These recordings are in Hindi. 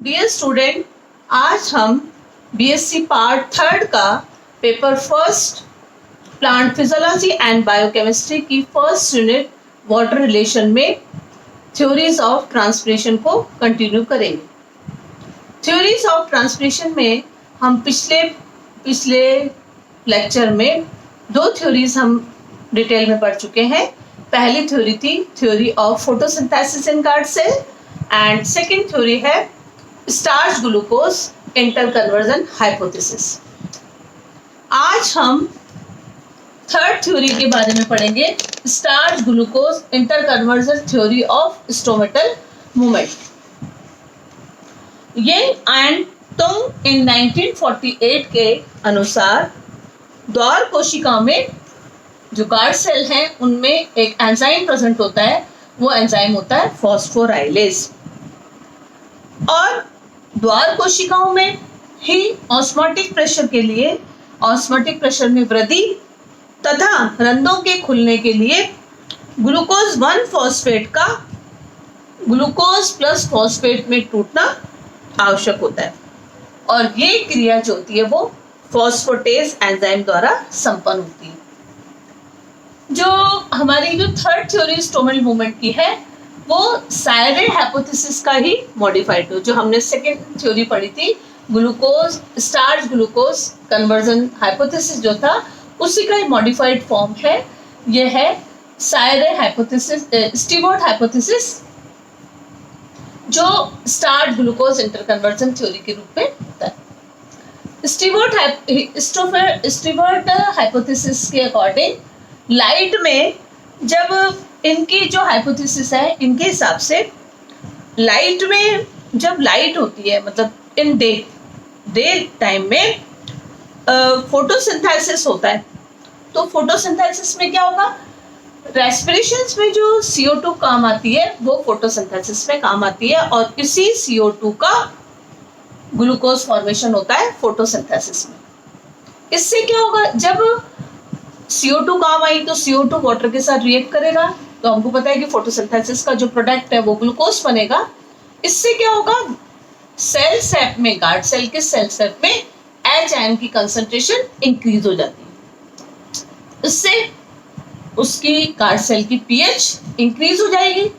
डियर स्टूडेंट, आज हम बीएससी पार्ट थर्ड का paper first plant physiology and biochemistry की फर्स्ट यूनिट वाटर रिलेशन में थ्योरीज ऑफ ट्रांसपिरेशन को कंटिन्यू करेंगे। थ्योरीज ऑफ ट्रांसपिरेशन में हम पिछले लेक्चर में दो थ्योरीज हम डिटेल में पढ़ चुके हैं। पहली थ्योरी थी theory of photosynthesis in guard cell and second theory है starch glucose inter conversion hypothesis. आज हम थर्ड थ्योरी के बारे में पढ़ेंगे, starch glucose inter conversion theory of stomatal movement. Young and Tung in 1948 के अनुसार द्वार कोशिकाओं में जो गार्ड सेल हैं उनमें एक एंजाइम प्रेजेंट होता है, वो एंजाइम होता है फॉस्फोराइलेज। और द्वार कोशिकाओं में ही ऑस्मोटिक प्रेशर के लिए ऑस्मोटिक प्रेशर में वृद्धि तथा रंध्रों के खुलने के लिए ग्लूकोज 1 फॉस्फेट का ग्लूकोज प्लस फॉस्फेट में टूटना आवश्यक होता है और ये क्रिया जो होती है वो फॉस्फेटेज एंजाइम द्वारा संपन्न होती है। जो हमारी जो थर्ड थ्योरी स्टोमल मूवमेंट की है वो सायरे हाइपोथेसिस का ही मॉडिफाइड हो। जो हमने सेकेंड थ्योरी पढ़ी थी glucose starch glucose conversion hypothesis जो था उसी का ही मॉडिफाइड फॉर्म है। यह है सायरे हाइपोथेसिस, स्टीवर्ट हाइपोथेसिस, जो starch glucose inter conversion theory के रूप में होता है। स्टीवर्ट हाइपोथेसिस के अकॉर्डिंग लाइट में जब इनकी जो हाइपोथेसिस है इनके हिसाब से लाइट में जब लाइट होती है मतलब इन डे टाइम में फोटोसिंथेसिस होता है। तो फोटोसिंथेसिस में क्या होगा, रेस्पिरेशंस में जो CO2 काम आती है वो फोटोसिंथेसिस में काम आती है और इसी CO2 का ग्लूकोज फॉर्मेशन होता है फोटोसिंथेसिस में। इससे क्या होगा, जब CO2 काम आई तो CO2 वाटर के साथ रिएक्ट करेगा, तो हमको पता है कि फोटोसिंथेसिस का जो प्रोडक्ट है वो ग्लूकोज बनेगा। इससे क्या होगा, सेल सेप में गार्ड सेल के सेल सेप में H आयन की कंसंट्रेशन इंक्रीज हो जाती है। इससे उसकी गार्ड सेल की pH इंक्रीज हो जाएगी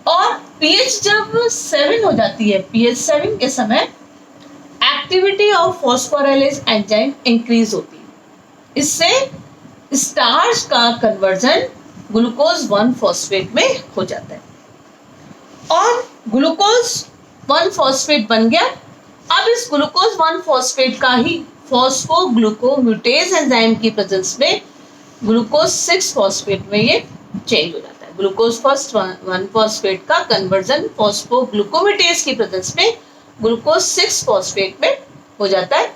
और pH जब 7 हो जाती है, pH 7 के समय activity of phosphorylase enzyme increase होती है। इससे स्टार्च का कन्वर्जन ग्लूकोज 1 फॉस्फेट में हो जाता है और ग्लूकोज 1 फॉस्फेट बन गया। अब इस ग्लूकोज 1 फॉस्फेट का ही फॉस्फोग्लूकोम्यूटेज एंजाइम की प्रेजेंस में ग्लूकोज 6 फॉस्फेट में ये चेंज हो जाता है। ग्लूकोज 1 फॉस्फेट का कन्वर्जन फॉस्फोग्लूकोम्यूटेज की प्रेजेंस में ग्लूकोज 6 फॉस्फेट में हो जाता है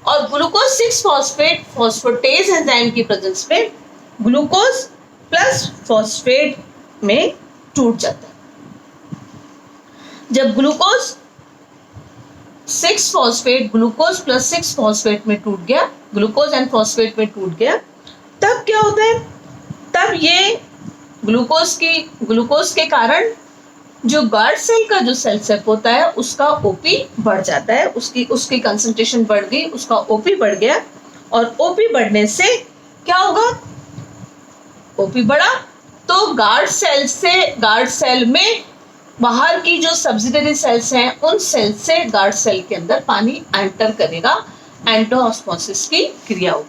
और ग्लूकोज 6 फॉस्फेट फॉस्फेटेज एंजाइम की प्रेजेंस में ग्लूकोज प्लस फॉस्फेट में टूट जाता है। जब glucose 6 phosphate glucose plus 6 phosphate में टूट गया, ग्लूकोज एंड फॉस्फेट में टूट गया, तब क्या होता है, तब ये ग्लूकोज के कारण जो गार्ड सेल का जो सेल सेप होता है उसका ओपी बढ़ जाता है, उसकी कंसंट्रेशन बढ़ गई, उसका ओपी बढ़ गया और ओपी बढ़ने से क्या होगा, ओपी बढ़ा तो गार्ड सेल में बाहर की जो सब्सिडरी सेल्स हैं उन सेल से गार्ड सेल के अंदर पानी एंटर करेगा, एंटोऑस्मोसिस की क्रिया होगी।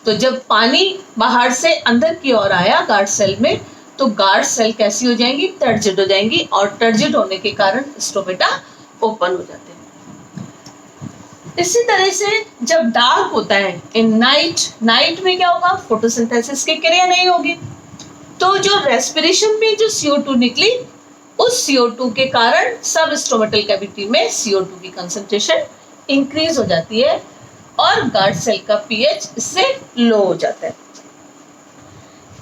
तो जब पानी बाहर से अंदर की ओर आया गार्ड सेल में तो गार्ड सेल कैसी हो जाएंगी, टर्जिड हो जाएंगी और टर्जिड होने के कारण स्टोमेटा ओपन हो जाते हैं। इसी तरह से जब डार्क होता है इन नाइट में क्या होगा, फोटोसिंथेसिस की क्रिया नहीं होगी, तो जो रेस्पिरेशन में जो CO2 निकली उस CO2 के कारण सब स्टोमेटल कैविटी में CO2 की कंसंट्रेशन इंक्रीज हो जाती है और गार्ड सेल का pH इससे लो हो जाता है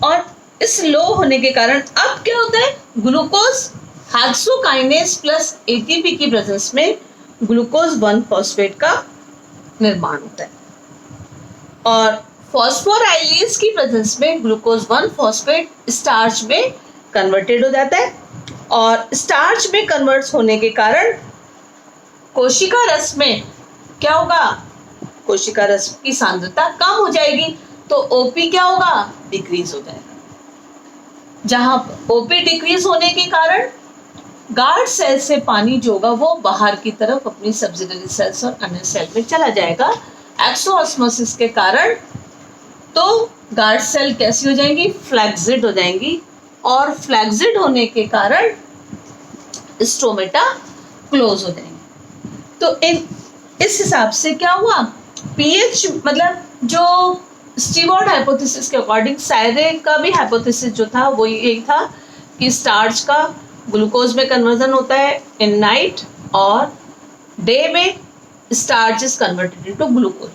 और इस लो होने के कारण अब क्या होता है, ग्लूकोज हेक्सोकाइनेज प्लस ATP की प्रेजेंस में ग्लूकोज 1 फॉस्फेट का निर्माण होता है और फॉस्फोराइलेज की प्रेजेंस में ग्लूकोज 1 फॉस्फेट स्टार्च में कन्वर्टेड हो जाता है और स्टार्च में कन्वर्ट होने के कारण कोशिका रस में क्या होगा, कोशिका रस की सांद्रता कम हो जाएगी, तो ओपी क्या होगा, डिक्रीज हो जाएगा। जहां ओपी डिक्रीज होने के कारण गार्ड सेल से पानी जो होगा वो बाहर की तरफ अपनी सब्सिडरी सेल्स और अन्य सेल में चला जाएगा एक्सोऑस्मोसिस के कारण। तो गार्ड सेल कैसी हो जाएंगी, फ्लैक्सिड हो जाएंगी, और फ्लैक्सिड होने के कारण स्टोमेटा क्लोज हो जाएंगे। तो इस हिसाब से क्या हुआ, पीएच मतलब जो स्टीवर्ड हाइपोथेसिस के अकॉर्डिंग सायरे का भी हाइपोथेसिस जो था वो यही था कि स्टार्च का ग्लूकोज में कन्वर्जन होता है इन नाइट, और डे में starch is converted into glucose.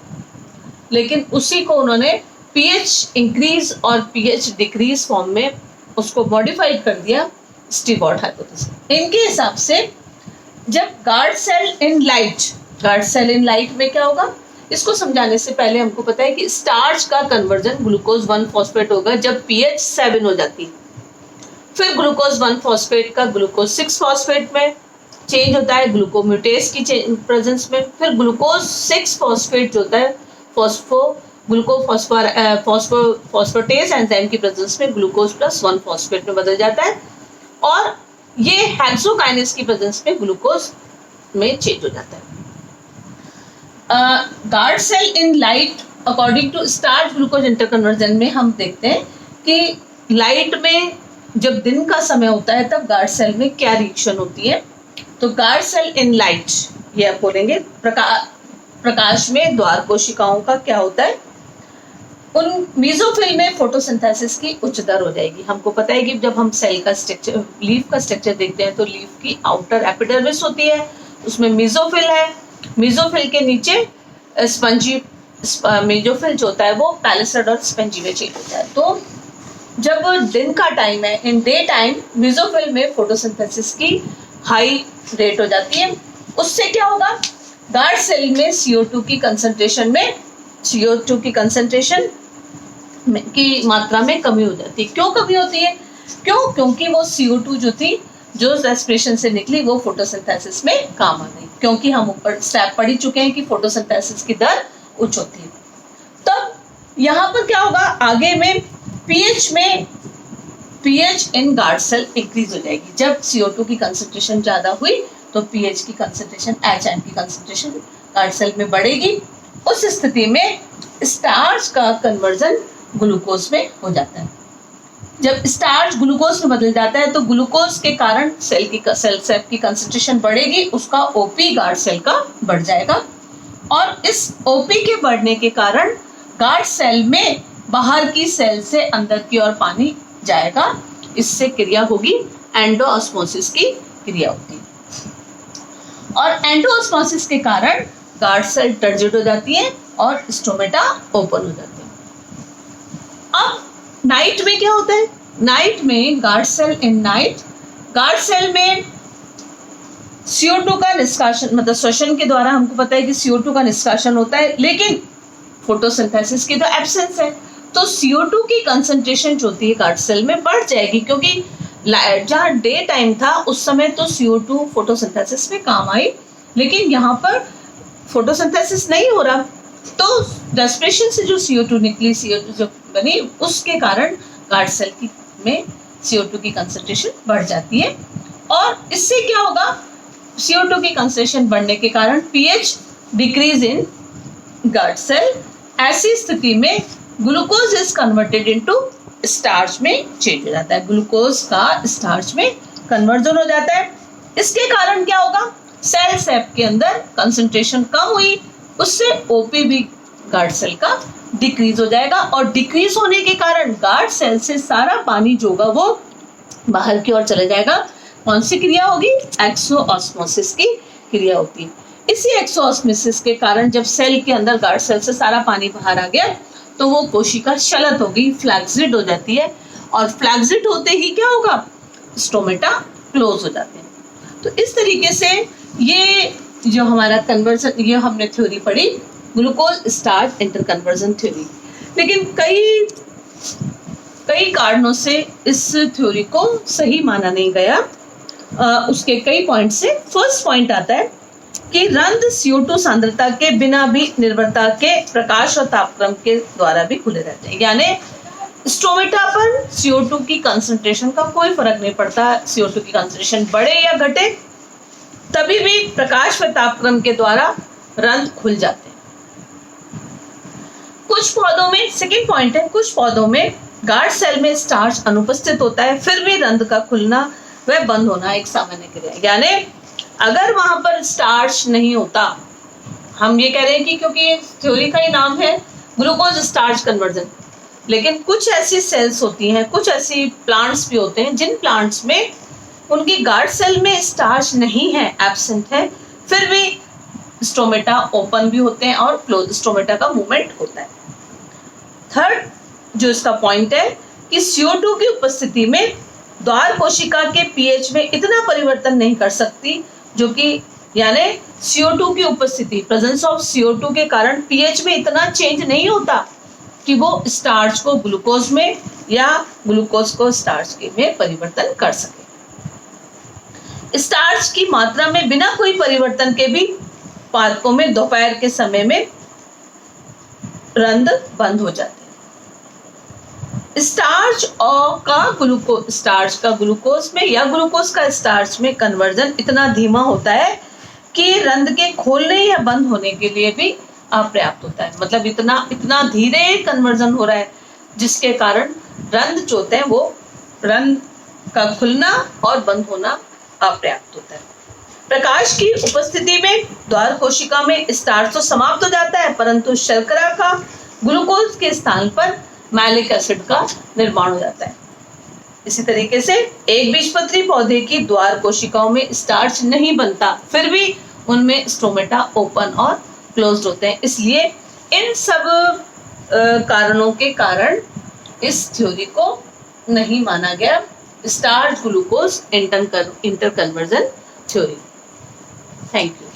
लेकिन उसी को उन्होंने पीएच इंक्रीज और पीएच डिक्रीज फॉर्म में उसको मॉडिफाइड कर दिया स्टीवर्ड हाइपोथेसिस। इनके हिसाब से जब गार्ड सेल इन लाइट में क्या होगा, इसको समझाने से पहले हमको पता है कि स्टार्च का कन्वर्जन ग्लूकोज 1 होगा जब पीएच 7 हो जाती है। फिर ग्लूकोज 1 का ग्लूकोज 6 में चेंज होता है ग्लूकोम्यूटेस की प्रेजेंस में। फिर ग्लूकोज 6 जो होता है ग्लूकोफॉस्फोटेस एंजाइम की प्रेजेंस में ग्लूकोज +1 में बदल जाता है, और ये हेक्सोकाइनेस की प्रेजेंस में ग्लूकोज में चेंज हो जाता है। Guard cell in light according to starch glucose interconversion में हम देखते हैं कि लाइट में जब दिन का समय होता है तब गार्ड सेल में क्या रिएक्शन होती है। तो गार्ड सेल इन लाइट, ये आप बोलेंगे प्रकाश में द्वार कोशिकाओं का क्या होता है, उन मीजोफिल में फोटोसिंथेसिस की उच्च दर हो जाएगी। हमको पता है कि जब हम सेल का स्ट्रक्चर, लीफ का स्ट्रक्चर देखते हैं तो लीफ की आउटर एपिडर्मिस होती है, उसमें मीजोफिल है, मीजोफिल के नीचे स्पंजी, मीजोफिल जो होता है वो पैलिसड और स्पंजी में चेंज होता है। तो जब दिन का टाइम है, इन डे टाइम मीजोफिल में फोटोसिंथेसिस की हाई रेट हो जाती है। उससे क्या होगा, गार्ड सेल में CO2 की कंसंट्रेशन की मात्रा में कमी हो जाती है। क्यों कमी होती है, क्योंकि वो CO2 जो थी, जो रेस्पिरेशन से निकली, वो फोटोसिंथेसिस में काम आ गई। क्योंकि हम ऊपर स्टेप पढ़ ही चुके हैं कि फोटोसिंथेसिस की दर उच्च होती है। तब यहाँ पर क्या होगा, आगे में pH in guard cell increase हो जाएगी। जब CO2 की कंसंट्रेशन ज्यादा हुई तो पीएच की कंसंट्रेशन, HM की कंसंट्रेशन गार्ड सेल में बढ़ेगी। उस स्थिति में स्टार्च का कन्वर्जन ग्लूकोज में हो जाता है। जब स्टार्च ग्लूकोज में बदल जाता है तो ग्लूकोज के कारण सेल की कंसंट्रेशन बढ़ेगी, उसका ओपी गार्ड सेल का बढ़ जाएगा, और इस ओपी के बढ़ने के कारण गार्ड सेल में बाहर की सेल से अंदर की ओर पानी जाएगा। इससे क्रिया होगी एंडोऑस्मोसिस की क्रिया होती है, और एंडोऑस्मोसिस के कारण गार्ड सेल टर्जिड हो जाती है और स्टोमेटा ओपन हो जाते हैं। अब नाइट में क्या होता है, नाइट में गार्ड सेल में CO2 का निष्कासन, मतलब श्वसन के द्वारा हमको पता है कि CO2 का निष्कासन होता है, लेकिन फोटोसिंथेसिस की तो एब्सेंस है। तो CO2 की कंसंट्रेशन जो होती है गार्ड सेल में बढ़ जाएगी, क्योंकि जहाँ डे टाइम था उस समय तो CO2 फोटोसिंथेसिस में काम आई, लेकिन यहाँ पर फोटोसिंथेसिस नहीं हो रहा, तो रेस्पिरेशन से जो CO2 निकली, CO2 जो बनी, उसके कारण गार्ड सेल में CO2 की कंसंट्रेशन बढ़ जाती है। और इससे क्या होगा, CO2 की कंसंट्रेशन बढ़ने के कारण pH decrease in guard cell. ऐसी स्थिति में glucose is converted into starch में चेंज हो जाता है, ग्लूकोज का स्टार्च में कन्वर्जन हो जाता है। इसके कारण क्या होगा, सेल सेप के अंदर कंसंट्रेशन कम हुई, उससे ओपी भी गार्ड सेल का डिक्रीज हो जाएगा, और डिक्रीज होने के कारण गार्ड सेल से सारा पानी जो होगा वो बाहर की ओर चले जाएगा। कौन सी क्रिया होगी, एक्सोऑस्मोसिस की क्रिया होती है। इसी एक्सोऑस्मोसिस के कारण जब सेल के अंदर गार्ड सेल से सारा पानी बाहर आ गया तो वो कोशिका शलत हो गई, फ्लैक्सिड हो जाती है, और फ्लैक्सिड होते ही क्या होगा, स्टोमेटा क्लोज हो जाते हैं। तो इस तरीके से ये जो हमारा कन्वर्जन, ये हमने थ्योरी पढ़ी ग्लूकोज स्टार्च इंटरकन्वर्जन थ्योरी। लेकिन कई कारणों से इस थ्योरी को सही माना नहीं गया। उसके कई पॉइंट से फर्स्ट पॉइंट आता है कि रंध्र CO2 सांद्रता के बिना भी निर्भरता के प्रकाश और तापक्रम के द्वारा भी खुले रहते हैं। यानी स्टोमेटा पर CO2 की कंसंट्रेशन का कोई फर्क नहीं पड़ता, CO2 की कंसंट्रेशन बढ़े या घटे, तभी भी प्रकाश व तापक्रम के द्वारा रंध्र खुल जाते हैं। कुछ पौधों में, सेकेंड पॉइंट है, कुछ पौधों में गार्ड सेल में स्टार्च अनुपस्थित होता है, फिर भी रंध्र का खुलना व बंद होना एक सामान्य क्रिया है। यानी अगर वहां पर स्टार्च नहीं होता, हम ये कह रहे हैं कि क्योंकि थ्योरी का ही नाम है ग्लूकोज स्टार्च कन्वर्जन, लेकिन कुछ ऐसी सेल्स होती हैं, कुछ ऐसी प्लांट्स भी होते हैं जिन प्लांट्स में उनकी गार्ड सेल में स्टार्च नहीं है, एब्सेंट है, फिर भी स्टोमेटा ओपन भी होते हैं और क्लोज स्टोमेटा का मूवमेंट होता है। थर्ड जो इसका पॉइंट है कि CO2 की उपस्थिति में द्वार कोशिका के pH में इतना परिवर्तन नहीं कर सकती, जो कि यानी CO2 की उपस्थिति, प्रेजेंस ऑफ CO2 के कारण pH में इतना चेंज नहीं होता कि वो स्टार्च को ग्लूकोज में या ग्लूकोज को स्टार्च के में परिवर्तन कर सके। स्टार्च की मात्रा में बिना कोई परिवर्तन के भी पादपों में दोपहर के समय में रंध्र बंद हो जाते हैं। स्टार्च का ग्लूकोज में या ग्लूकोज का स्टार्च में कन्वर्जन इतना धीमा होता है कि रंध्र के खोलने या बंद होने के लिए भी अपर्याप्त होता है। मतलब इतना धीरे कन्वर्जन हो रहा है, जिसके कारण रंध्र जो होते हैं वो रंध्र का खुलना और बंद होना अपर्याप्त होता है। प्रकाश की उपस्थिति में द्वार कोशिका में स्टार्च तो समाप्त हो जाता है, परंतु शर्करा का ग्लूकोज के स्थान पर मैलिक एसिड का निर्माण हो जाता है। इसी तरीके से एक बीजपत्री पौधे की द्वार कोशिकाओं में स्टार्च नहीं बनता, फिर भी उनमें स्टोमेटा ओपन और क्लोज्ड होते हैं। इसलिए इन सब कारणों के कारण इस थ्योरी को नहीं माना गया starch glucose inter conversion theory. Thank you.